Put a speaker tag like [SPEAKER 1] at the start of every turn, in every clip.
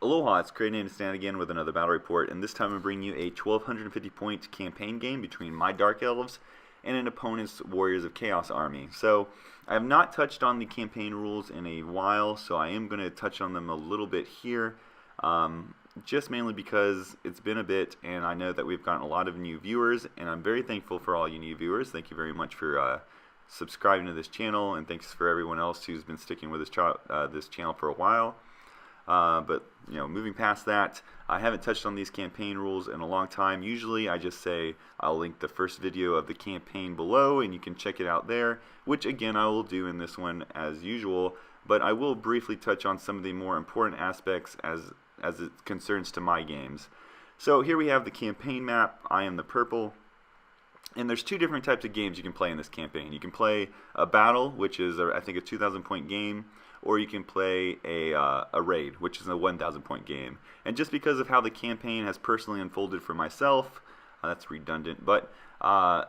[SPEAKER 1] Aloha, it's CreativeNametoStandOut again with another battle report, and this time I'm bringing you a 1250 point campaign game between my Dark Elves and an opponent's Warriors of Chaos army. So I have not touched on the campaign rules in a while, so I am going to touch on them a little bit here, just mainly because it's been a bit and I know that we've gotten a lot of new viewers, and I'm very thankful for all you new viewers. Thank you very much for subscribing to this channel, and thanks for everyone else who's been sticking with this channel for a while. But you know, moving past that, I haven't touched on these campaign rules in a long time. Usually I just say I'll link the first video of the campaign below and you can check it out there, which again I will do in this one as usual, but I will briefly touch on some of the more important aspects as it concerns to my games. So here we have the campaign map. I am the purple. And there's two different types of games you can play in this campaign. You can play a battle, which is I think a 2,000 point game, or you can play a raid, which is a 1,000 point game. And just because of how the campaign has personally unfolded for myself, that's redundant, but I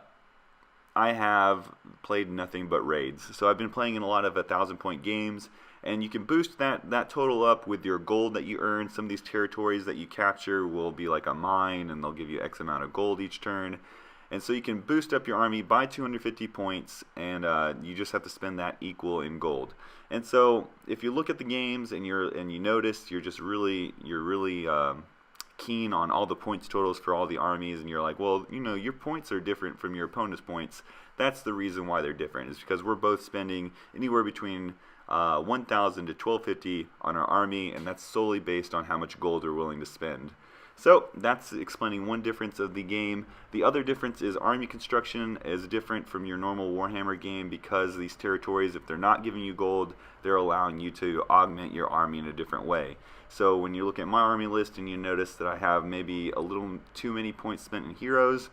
[SPEAKER 1] have played nothing but raids. So I've been playing in a lot of 1,000 point games, and you can boost that total up with your gold that you earn. Some of these territories that you capture will be like a mine, and they'll give you X amount of gold each turn. And so you can boost up your army by 250 points, and you just have to spend that equal in gold. And so if you look at the games and you notice you're really keen on all the points totals for all the armies, and you're like, well, you know, your points are different from your opponent's points. That's the reason why they're different, is because we're both spending anywhere between 1,000 to 1,250 on our army, and that's solely based on how much gold we're willing to spend. So that's explaining one difference of the game. The other difference is army construction is different from your normal Warhammer game, because these territories, if they're not giving you gold, they're allowing you to augment your army in a different way. So when you look at my army list and you notice that I have maybe a little too many points spent in heroes,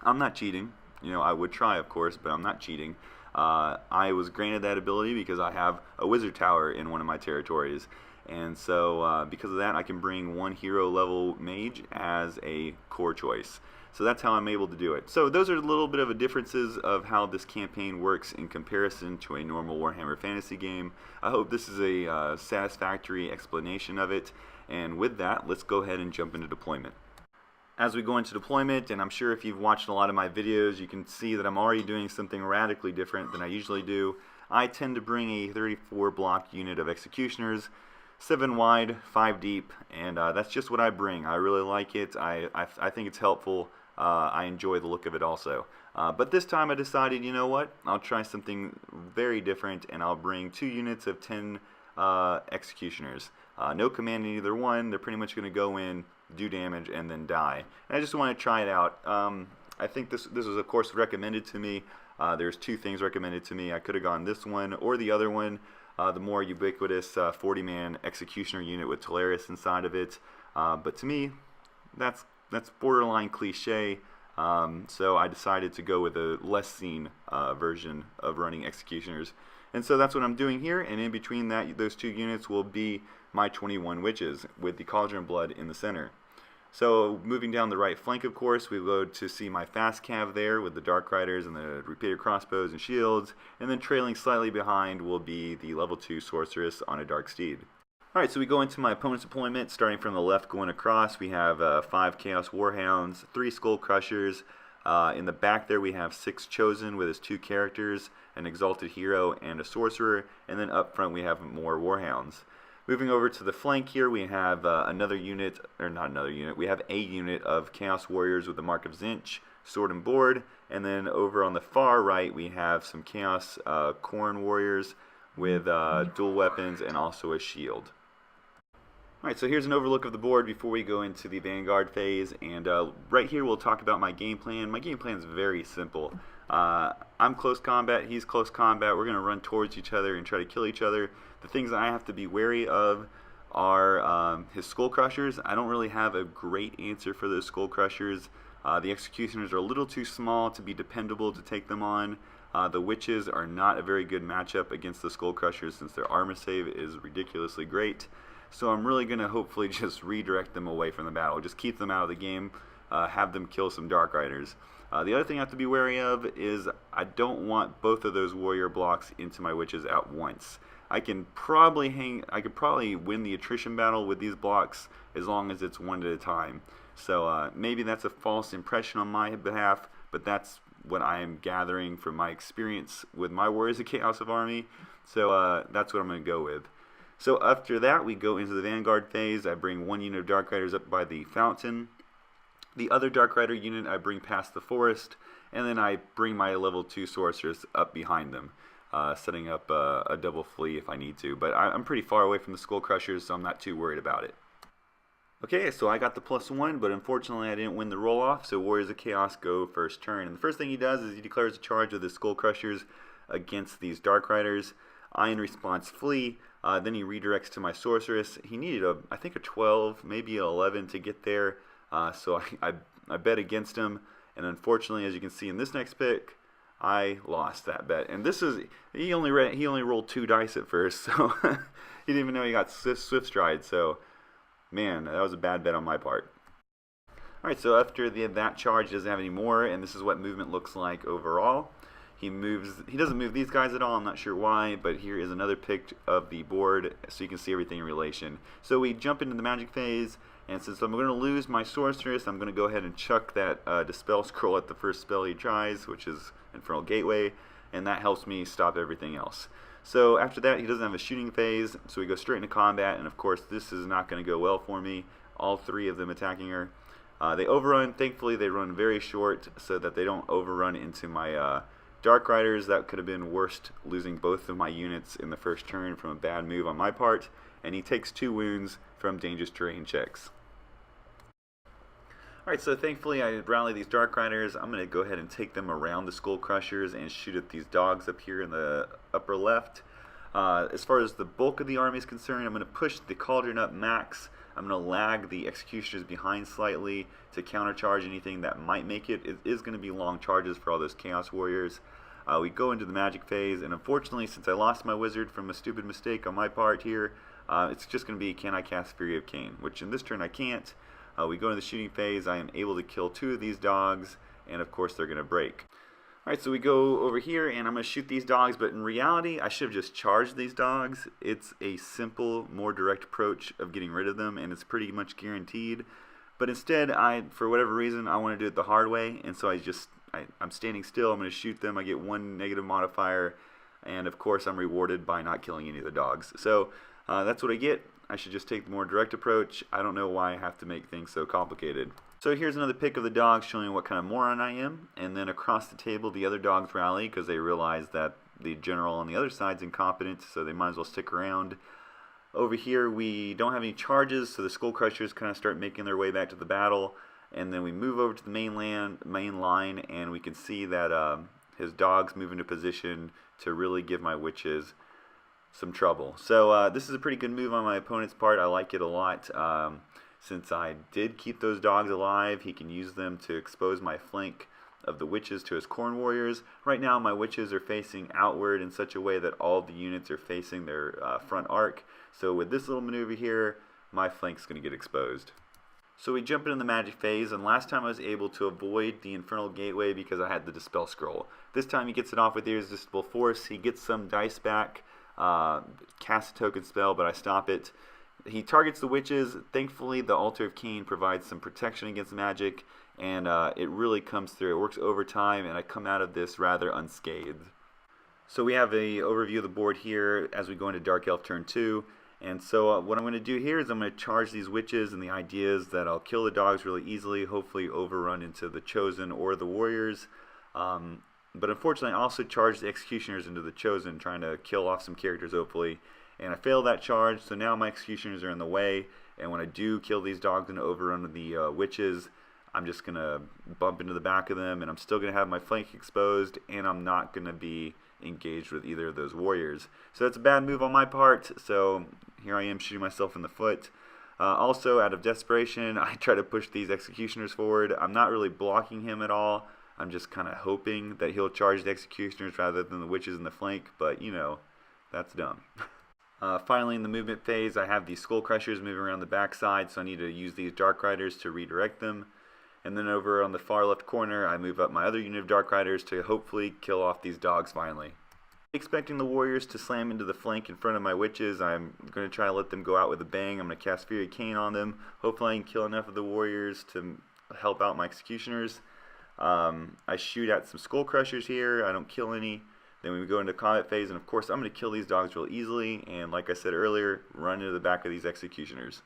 [SPEAKER 1] I'm not cheating. You know, I would try, of course, but I'm not cheating. I was granted that ability because I have a wizard tower in one of my territories. And so because of that, I can bring one hero level mage as a core choice. So that's how I'm able to do it. So those are a little bit of a differences of how this campaign works in comparison to a normal Warhammer Fantasy game. I hope this is a satisfactory explanation of it. And with that, let's go ahead and jump into deployment. As we go into deployment, and I'm sure if you've watched a lot of my videos, you can see that I'm already doing something radically different than I usually do. I tend to bring a 34 block unit of executioners, 7 wide, 5 deep, and that's just what I bring. I really like it. I think it's helpful. I enjoy the look of it also. But this time I decided, you know what, I'll try something very different, and I'll bring 2 units of 10 executioners. No command in either one. They're pretty much going to go in, do damage, and then die. And I just want to try it out. I think this was, of course, recommended to me. There's 2 things recommended to me. I could have gone this one or the other one. The more ubiquitous 40-man executioner unit with Teleris inside of it. But to me, that's borderline cliche. So I decided to go with a less seen version of running executioners. And so that's what I'm doing here. And in between those 2 units will be my 21 witches with the Cauldron Blood in the center. So moving down the right flank, of course, we go to see my fast cav there with the Dark Riders and the repeated crossbows and shields, and then trailing slightly behind will be the level 2 sorceress on a dark steed. Alright, so we go into my opponent's deployment. Starting from the left going across, we have 5 Chaos Warhounds, 3 Skull Crushers. In the back there we have 6 Chosen with his 2 characters, an Exalted Hero and a Sorcerer, and then up front we have more Warhounds. Moving over to the flank here, we have another unit, or not another unit, we have a unit of Chaos Warriors with the Mark of Tzeentch, sword and board, and then over on the far right we have some Chaos Khorne Warriors with dual weapons and also a shield. Alright, so here's an overlook of the board before we go into the Vanguard phase, and right here we'll talk about my game plan. My game plan is very simple. I'm close combat, he's close combat, we're going to run towards each other and try to kill each other. The things that I have to be wary of are his Skull Crushers. I don't really have a great answer for those Skull Crushers. The Executioners are a little too small to be dependable to take them on. The Witches are not a very good matchup against the Skull Crushers since their armor save is ridiculously great. So I'm really going to hopefully just redirect them away from the battle. Just keep them out of the game, have them kill some Dark Riders. The other thing I have to be wary of is I don't want both of those warrior blocks into my witches at once. I could probably win the attrition battle with these blocks as long as it's one at a time. So maybe that's a false impression on my behalf, but that's what I am gathering from my experience with my Warriors of Chaos of Army. So that's what I'm going to go with. So after that, we go into the Vanguard phase. I bring one unit of Dark Riders up by the fountain. The other Dark Rider unit I bring past the forest, and then I bring my level 2 Sorceress up behind them, setting up a double flee if I need to. But I'm pretty far away from the Skull Crushers, so I'm not too worried about it. Okay, so I got the +1, but unfortunately I didn't win the roll-off, so Warriors of Chaos go first turn. And the first thing he does is he declares a charge of the Skull Crushers against these Dark Riders. I, in response, flee. Then he redirects to my Sorceress. He needed, I think, a 12, maybe an 11 to get there. So I bet against him, and unfortunately, as you can see in this next pick, I lost that bet. And this is he only rolled 2 dice at first, so he didn't even know he got Swift Stride. So man, that was a bad bet on my part. All right, so after that charge, he doesn't have any more, and this is what movement looks like overall. He doesn't move these guys at all. I'm not sure why, but here is another pic of the board so you can see everything in relation. So we jump into the magic phase, and since I'm going to lose my Sorceress, I'm going to go ahead and chuck that Dispel Scroll at the first spell he tries, which is Infernal Gateway, and that helps me stop everything else. So after that, he doesn't have a shooting phase, so we go straight into combat, and of course this is not going to go well for me. All 3 of them attacking her. They overrun. Thankfully, they run very short so that they don't overrun into my Dark Riders. That could have been worst, losing both of my units in the first turn from a bad move on my part, and he takes 2 wounds from dangerous terrain checks. Alright, so thankfully I rally these Dark Riders. I'm going to go ahead and take them around the Skull Crushers and shoot at these dogs up here in the upper left. As far as the bulk of the army is concerned, I'm going to push the Cauldron up max. I'm going to lag the Executioners behind slightly to countercharge anything that might make it. It is going to be long charges for all those Chaos Warriors. We go into the magic phase, and unfortunately, since I lost my wizard from a stupid mistake on my part here, it's just going to be, can I cast Fury of Cain, which in this turn I can't. We go into the shooting phase. I am able to kill 2 of these dogs, and of course they're going to break. Alright, so we go over here, and I'm going to shoot these dogs, but in reality, I should have just charged these dogs. It's a simple, more direct approach of getting rid of them, and it's pretty much guaranteed. But instead, for whatever reason, I want to do it the hard way, and so I'm standing still. I'm going to shoot them. I get 1 negative modifier, and of course I'm rewarded by not killing any of the dogs. So that's what I get. I should just take the more direct approach. I don't know why I have to make things so complicated. So here's another pic of the dogs showing what kind of moron I am, and then across the table the other dogs rally because they realize that the general on the other side's incompetent, so they might as well stick around. Over here we don't have any charges, so the Skull Crushers kind of start making their way back to the battle, and then we move over to the main line, and we can see that his dogs move into position to really give my witches some trouble. So this is a pretty good move on my opponent's part. I like it a lot. Since I did keep those dogs alive, he can use them to expose my flank of the witches to his Khorne warriors. Right now my witches are facing outward in such a way that all the units are facing their front arc. So with this little maneuver here, my flank's going to get exposed. So we jump into the magic phase, and last time I was able to avoid the Infernal Gateway because I had the Dispel Scroll. This time he gets it off with Irresistible Force. He gets some dice back, casts a token spell, but I stop it. He targets the witches. Thankfully, the Altar of Cain provides some protection against magic, and it really comes through. It works overtime, and I come out of this rather unscathed. So we have an overview of the board here as we go into Dark Elf turn 2. And so what I'm going to do here is I'm going to charge these witches, and the idea is that I'll kill the dogs really easily, hopefully overrun into the Chosen or the Warriors. But unfortunately, I also charge the Executioners into the Chosen, trying to kill off some characters, hopefully. And I failed that charge, so now my Executioners are in the way. And when I do kill these dogs and overrun the witches, I'm just going to bump into the back of them, and I'm still going to have my flank exposed, and I'm not going to be engaged with either of those warriors. So that's a bad move on my part, so here I am shooting myself in the foot. Also, out of desperation, I try to push these Executioners forward. I'm not really blocking him at all. I'm just kind of hoping that he'll charge the Executioners rather than the witches in the flank, but you know, that's dumb. Finally, in the movement phase, I have these Skull Crushers moving around the backside, so I need to use these Dark Riders to redirect them. And then over on the far left corner, I move up my other unit of Dark Riders to hopefully kill off these dogs finally. Expecting the warriors to slam into the flank in front of my witches, I'm going to try to let them go out with a bang. I'm going to cast Fury of Cain on them. Hopefully I can kill enough of the warriors to help out my executioners. I shoot at some skull crushers here. I don't kill any. Then we go into combat phase, and of course I'm going to kill these dogs real easily, and like I said earlier, run into the back of these executioners.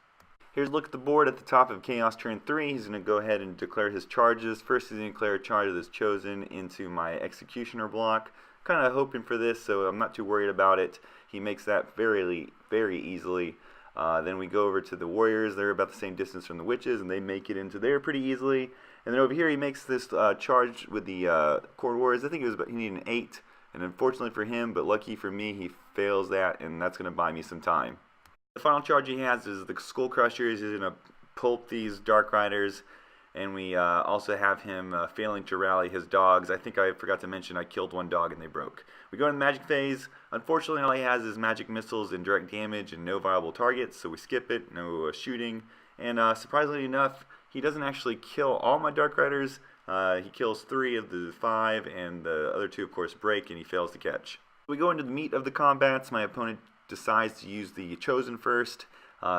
[SPEAKER 1] Here's a look at the board at the top of Chaos turn 3. He's going to go ahead and declare his charges. First he's going to declare a charge that is chosen into my executioner block. Kind of hoping for this, so I'm not too worried about it. He makes that very easily. Then we go over to the warriors. They're about the same distance from the witches, and they make it into there pretty easily. And then over here he makes this charge with the Khorne warriors. I think he needed an 8, and unfortunately for him, but lucky for me, he fails that, and that's going to buy me some time. The final charge he has is the Skull Crushers. He's going to pulp these Dark Riders, and we also have him failing to rally his dogs. I think I forgot to mention I killed one dog and they broke. We go in the magic phase. Unfortunately, all he has is magic missiles and direct damage and no viable targets, so we skip it, no shooting. And surprisingly enough, he doesn't actually kill all my Dark Riders. He kills 3 of the 5, and the other 2, of course, break, and he fails to catch. We go into the meat of the combats. My opponent decides to use the Chosen first.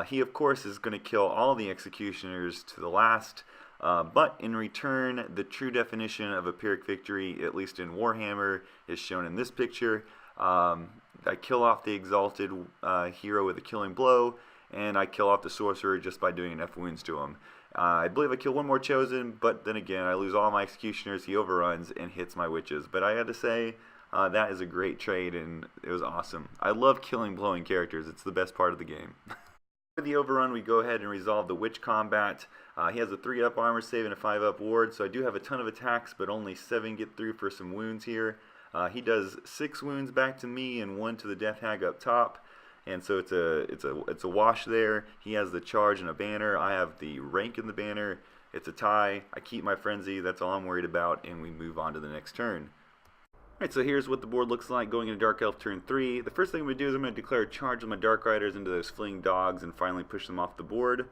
[SPEAKER 1] He, of course, is going to kill all the executioners to the last. But in return, the true definition of a Pyrrhic victory, at least in Warhammer, is shown in this picture. I kill off the exalted hero with a killing blow, and I kill off the sorcerer just by doing enough wounds to him. I believe I kill one more chosen, but then again, I lose all my executioners, he overruns, and hits my witches. But I had to say, that is a great trade, and it was awesome. I love killing blowing characters. It's the best part of the game. For the overrun, we go ahead and resolve the witch combat. He has a 3-up armor save and a 5-up ward, so I do have a ton of attacks, but only 7 get through for some wounds here. He does 6 wounds back to me and 1 to the Death Hag up top, and so it's a wash there. He has the charge and a banner. I have the rank in the banner. It's a tie. I keep my frenzy. That's all I'm worried about, and we move on to the next turn. Alright, so here's what the board looks like going into Dark Elf turn 3. The first thing I'm going to do is I'm going to declare a charge with my Dark Riders into those fleeing dogs and finally push them off the board.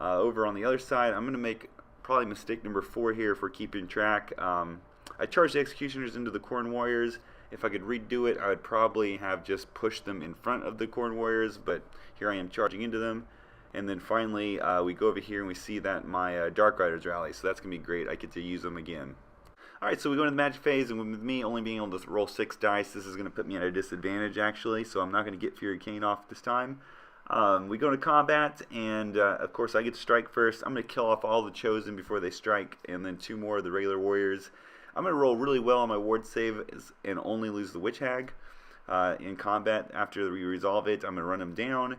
[SPEAKER 1] Over on the other side, I'm going to make probably mistake number 4 here for keeping track. I charged the executioners into the Khorne warriors. If I could redo it, I would probably have just pushed them in front of the Khorne warriors, but here I am charging into them. And then finally, we go over here and we see that my Dark Riders rally, so that's going to be great. I get to use them again. Alright, so we go into the magic phase, and with me only being able to roll 6 dice, this is going to put me at a disadvantage actually, so I'm not going to get Fury of Cain off this time. We go into combat, and of course I get to strike first. I'm going to kill off all the chosen before they strike, and then 2 more of the regular warriors. I'm going to roll really well on my ward save and only lose the Witch Hag. In combat, after we resolve it, I'm going to run him down.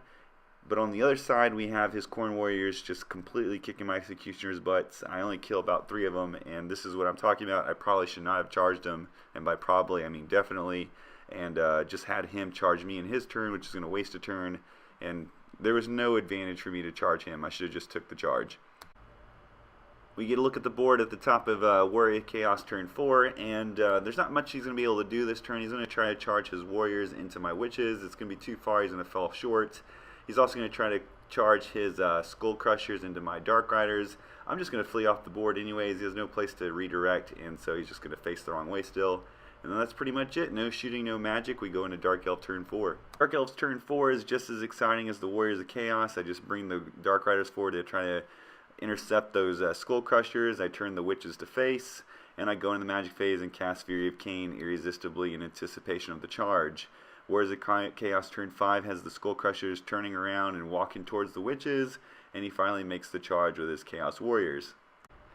[SPEAKER 1] But on the other side, we have his Khorne warriors just completely kicking my executioner's butts. I only kill about 3 of them, and this is what I'm talking about. I probably should not have charged him, and by probably, I mean definitely, and just had him charge me in his turn, which is going to waste a turn, and there was no advantage for me to charge him. I should have just took the charge. We get a look at the board at the top of Warrior Chaos turn 4, and there's not much he's going to be able to do this turn. He's going to try to charge his warriors into my witches. It's going to be too far. He's going to fall short. He's also going to try to charge his Skull Crushers into my Dark Riders. I'm just going to flee off the board anyways. He has no place to redirect, and so he's just going to face the wrong way still. And then that's pretty much it. No shooting, no magic. We go into Dark Elf turn 4. Dark Elf's turn 4 is just as exciting as the Warriors of Chaos. I just bring the Dark Riders forward to try to intercept those Skull Crushers. I turn the witches to face, and I go into the magic phase and cast Fury of Cain irresistibly in anticipation of the charge. Whereas the Chaos turn 5 has the Skull Crushers turning around and walking towards the witches, and he finally makes the charge with his Chaos Warriors.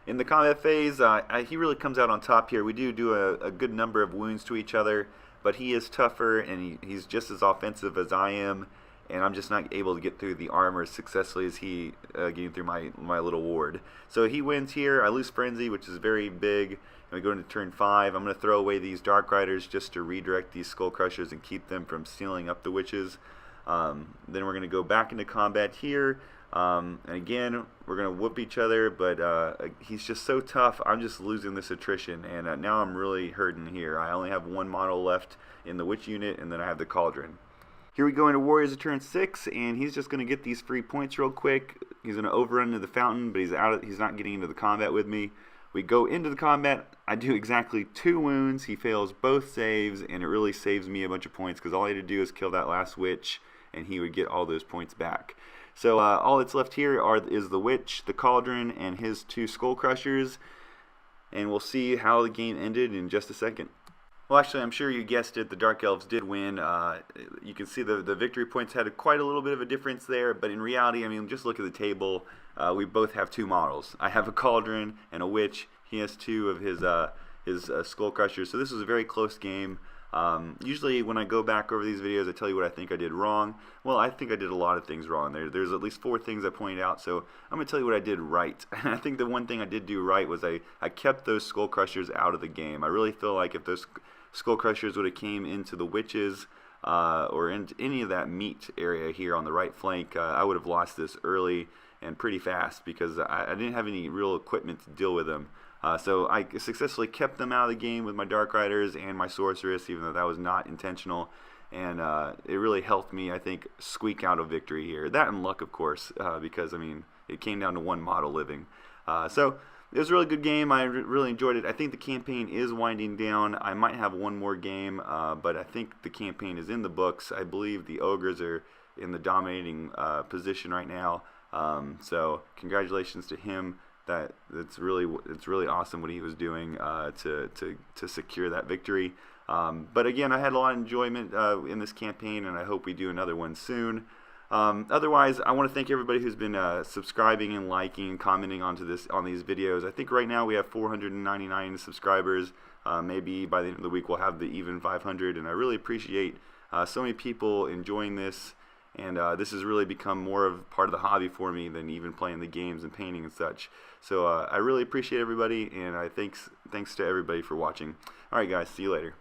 [SPEAKER 1] In the combat phase, he really comes out on top here. We do a good number of wounds to each other, but he is tougher, and he's just as offensive as I am, and I'm just not able to get through the armor as successfully as he getting through my little ward. So he wins here. I lose Frenzy, which is very big. And we go into turn 5. I'm going to throw away these Dark Riders just to redirect these Skull Crushers and keep them from stealing up the witches. Then we're going to go back into combat here. And again, we're going to whoop each other, but he's just so tough. I'm just losing this attrition, and now I'm really hurting here. I only have 1 model left in the witch unit, and then I have the Cauldron. Here we go into Warriors of turn 6, and he's just going to get these free points real quick. He's going to overrun into the fountain, but he's not getting into the combat with me. we go into the combat. I do exactly 2 wounds. He fails both saves, and it really saves me a bunch of points because all I had to do is kill that last witch, and he would get all those points back. So all that's left here is the witch, the cauldron, and his 2 skull crushers, and we'll see how the game ended in just a second. Well, actually, I'm sure you guessed it, the Dark Elves did win. You can see the victory points had quite a little bit of a difference there, but in reality, I mean, just look at the table. We both have 2 models. I have a cauldron and a witch. He has 2 of his skull crushers, so this was a very close game. Usually when I go back over these videos, I tell you what I think I did wrong. Well, I think I did a lot of things wrong. There's at least 4 things I pointed out, so I'm going to tell you what I did right. And I think the one thing I did do right was I kept those skull crushers out of the game. I really feel like if those skull crushers would have came into the witches or into any of that meat area here on the right flank, I would have lost this early and pretty fast because I didn't have any real equipment to deal with them. So I successfully kept them out of the game with my Dark Riders and my Sorceress, even though that was not intentional. And it really helped me, I think, squeak out a victory here. That and luck, of course, because, I mean, it came down to 1 model living. So it was a really good game. I really enjoyed it. I think the campaign is winding down. I might have 1 more game, but I think the campaign is in the books. I believe the ogres are in the dominating position right now. So congratulations to him. It's really awesome what he was doing to secure that victory. But again, I had a lot of enjoyment in this campaign, and I hope we do another one soon. Otherwise, I want to thank everybody who's been subscribing and liking and commenting on these videos. I think right now we have 499 subscribers. Maybe by the end of the week we'll have the even 500, and I really appreciate so many people enjoying this. And this has really become more of part of the hobby for me than even playing the games and painting and such. So I really appreciate everybody, and thanks to everybody for watching. All right, guys, see you later.